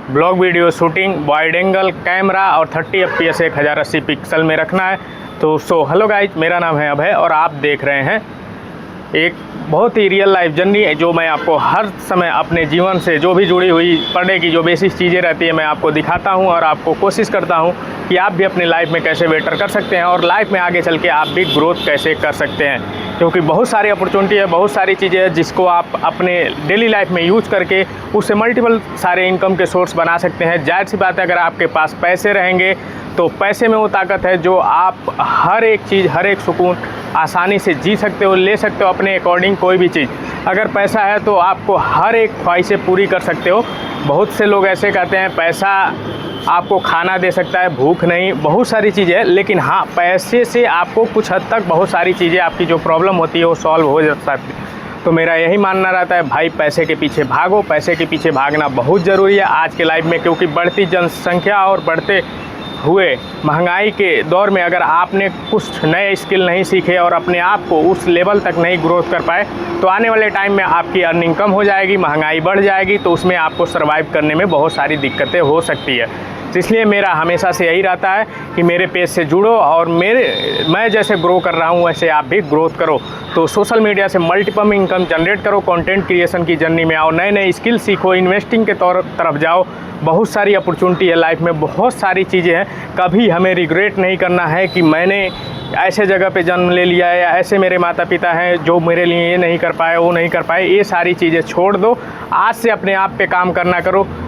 Blog video shooting, wide angle camera और 30 fps 1080 pixel में रखना है। तो हेलो गाइज, मेरा नाम है अभय और आप देख रहे हैं एक बहुत ही रियल लाइफ जर्नी है जो मैं आपको हर समय अपने जीवन से जो भी जुड़ी हुई पर डे की जो बेसिक चीज़ें रहती है मैं आपको दिखाता हूं और आपको कोशिश करता हूं कि आप भी अपनी लाइफ में कैसे बेटर कर सकते हैं और लाइफ में आगे चल के आप भी ग्रोथ कैसे कर सकते हैं। क्योंकि बहुत सारी अपॉर्चुनिटी है, बहुत सारी चीज़ें हैं जिसको आप अपने डेली लाइफ में यूज़ करके उससे मल्टीपल सारे इनकम के सोर्स बना सकते हैं। जाहिर सी बात है, अगर आपके पास पैसे रहेंगे तो पैसे में वो ताकत है जो आप हर एक चीज़, हर एक सुकून आसानी से जी सकते हो, ले सकते हो अपने अकॉर्डिंग कोई भी चीज़। अगर पैसा है तो आपको हर एक ख्वाहिशें पूरी कर सकते हो। बहुत से लोग ऐसे कहते हैं पैसा आपको खाना दे सकता है, भूख नहीं, बहुत सारी चीज़ें हैं, लेकिन हाँ पैसे से आपको कुछ हद तक बहुत सारी चीज़ें, आपकी जो प्रॉब्लम होती है वो सॉल्व हो सकती है। तो मेरा यही मानना रहता है भाई, पैसे के पीछे भागो, पैसे के पीछे भागना बहुत ज़रूरी है आज के लाइफ में। क्योंकि बढ़ती जनसंख्या और बढ़ते हुए महंगाई के दौर में अगर आपने कुछ नए स्किल नहीं सीखे और अपने आप को उस लेवल तक नहीं ग्रोथ कर पाए तो आने वाले टाइम में आपकी अर्निंग कम हो जाएगी, महंगाई बढ़ जाएगी, तो उसमें आपको सर्वाइव करने में बहुत सारी दिक्कतें हो सकती है। तो इसलिए मेरा हमेशा से यही रहता है कि मेरे पेज से जुड़ो और मैं जैसे ग्रो कर रहा हूँ वैसे आप भी ग्रोथ करो। तो सोशल मीडिया से मल्टीपल इनकम जनरेट करो, कंटेंट क्रिएशन की जर्नी में आओ, नए नए स्किल सीखो, इन्वेस्टिंग के तरफ जाओ। बहुत सारी अपॉर्चुनिटी है लाइफ में, बहुत सारी चीज़ें हैं। कभी हमें रिग्रेट नहीं करना है कि मैंने ऐसे जगह पे जन्म ले लिया है या ऐसे मेरे माता पिता हैं जो मेरे लिए ये नहीं कर पाए, वो नहीं कर पाए। ये सारी चीज़ें छोड़ दो, आज से अपने आप पे काम करना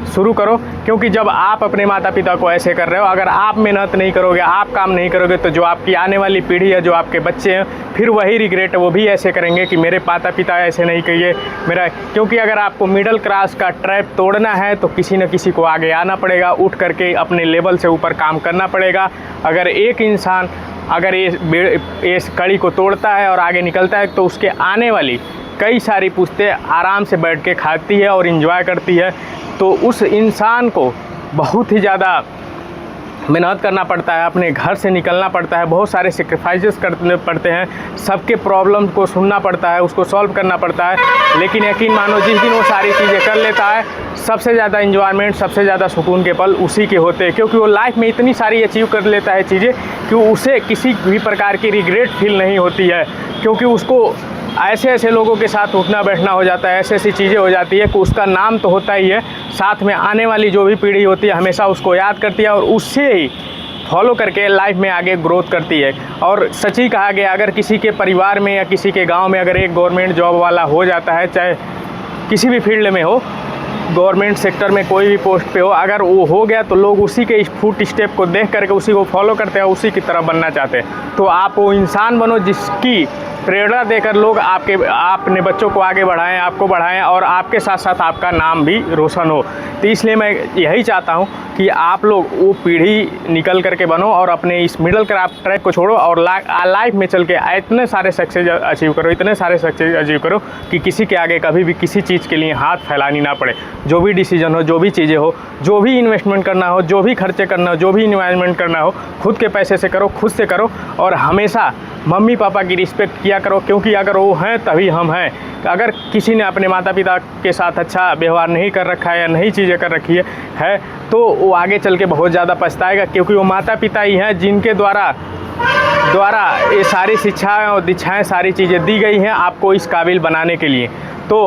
शुरू करो। क्योंकि जब आप अपने माता पिता को ऐसे कर रहे हो, अगर आप मेहनत नहीं करोगे, आप काम नहीं करोगे, तो जो आपकी आने वाली पीढ़ी है, जो आपके बच्चे हैं, फिर वही रिग्रेट वो भी ऐसे करेंगे कि मेरे माता पिता ऐसे नहीं किए मेरा। क्योंकि अगर आपको मिडिल क्लास का ट्रैप तोड़ना है तो किसी न किसी को आगे आना पड़ेगा, उठ करके अपने लेवल से ऊपर काम करना पड़ेगा। अगर एक इंसान अगर ये कड़ी को तोड़ता है और आगे निकलता है तो उसके आने वाली कई सारी पुश्तें आराम से बैठ के खाती है और इन्जॉय करती है। तो उस इंसान को बहुत ही ज़्यादा मेहनत करना पड़ता है, अपने घर से निकलना पड़ता है, बहुत सारे सेक्रीफाइसेस करने पड़ते हैं, सबके प्रॉब्लम को सुनना पड़ता है, उसको सॉल्व करना पड़ता है। लेकिन यकीन मानो जिस दिन वो सारी चीज़ें कर लेता है, सबसे ज़्यादा इन्जॉयमेंट, सबसे ज़्यादा सुकून के पल उसी के होते हैं। क्योंकि वो लाइफ में इतनी सारी अचीव कर लेता है चीज़ें कि उसे किसी भी प्रकार की रिग्रेट फील नहीं होती है। क्योंकि उसको ऐसे ऐसे लोगों के साथ उठना बैठना हो जाता है, ऐसी ऐसी चीज़ें हो जाती है कि उसका नाम तो होता ही है, साथ में आने वाली जो भी पीढ़ी होती है हमेशा उसको याद करती है और उससे ही फॉलो करके लाइफ में आगे ग्रोथ करती है। और सच ही कहा गया, अगर किसी के परिवार में या किसी के गांव में अगर एक गवर्नमेंट जॉब वाला हो जाता है, चाहे किसी भी फील्ड में हो, गवर्नमेंट सेक्टर में कोई भी पोस्ट पे हो, अगर वो हो गया तो लोग उसी के फुट स्टेप को देख करके उसी को फॉलो करते हैं, उसी की तरह बनना चाहते हैं। तो आप वो इंसान बनो जिसकी प्रेरणा देकर लोग अपने बच्चों को आगे बढ़ाएं, आपको बढ़ाएं और आपके साथ साथ आपका नाम भी रोशन हो। तो इसलिए मैं यही चाहता हूं कि आप लोग वो पीढ़ी निकल करके बनो और अपने इस मिडिल क्लास ट्रैक को छोड़ो और लाइफ में चल के इतने सारे सक्सेस अचीव करो, इतने सारे सक्सेस अचीव करो कि किसी के आगे कभी भी किसी चीज़ के लिए हाथ फैलानी ना पड़े। जो भी डिसीजन हो, जो भी चीज़ें हो, जो भी इन्वेस्टमेंट करना हो, जो भी खर्चे करना हो, जो भी इन्वेस्टमेंट करना हो, खुद के पैसे से करो, खुद से करो। और हमेशा मम्मी पापा की रिस्पेक्ट किया करो, क्योंकि अगर वो हैं तभी हम हैं। अगर किसी ने अपने माता पिता के साथ अच्छा व्यवहार नहीं कर रखा है या नहीं चीज़ें कर रखी है तो वो आगे चल के बहुत ज़्यादा पछताएगा। क्योंकि वो माता पिता ही हैं जिनके द्वारा ये सारी शिक्षाएँ और दीक्षाएँ सारी चीज़ें दी गई हैं आपको इस काबिल बनाने के लिए। तो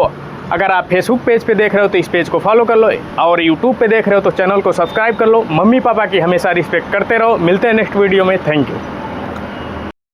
अगर आप फेसबुक पेज पे देख रहे हो तो इस पेज को फॉलो कर लो और यूट्यूब पे देख रहे हो तो चैनल को सब्सक्राइब कर लो। मम्मी पापा की हमेशा रिस्पेक्ट करते रहो। मिलते हैं नेक्स्ट वीडियो में। Thank you.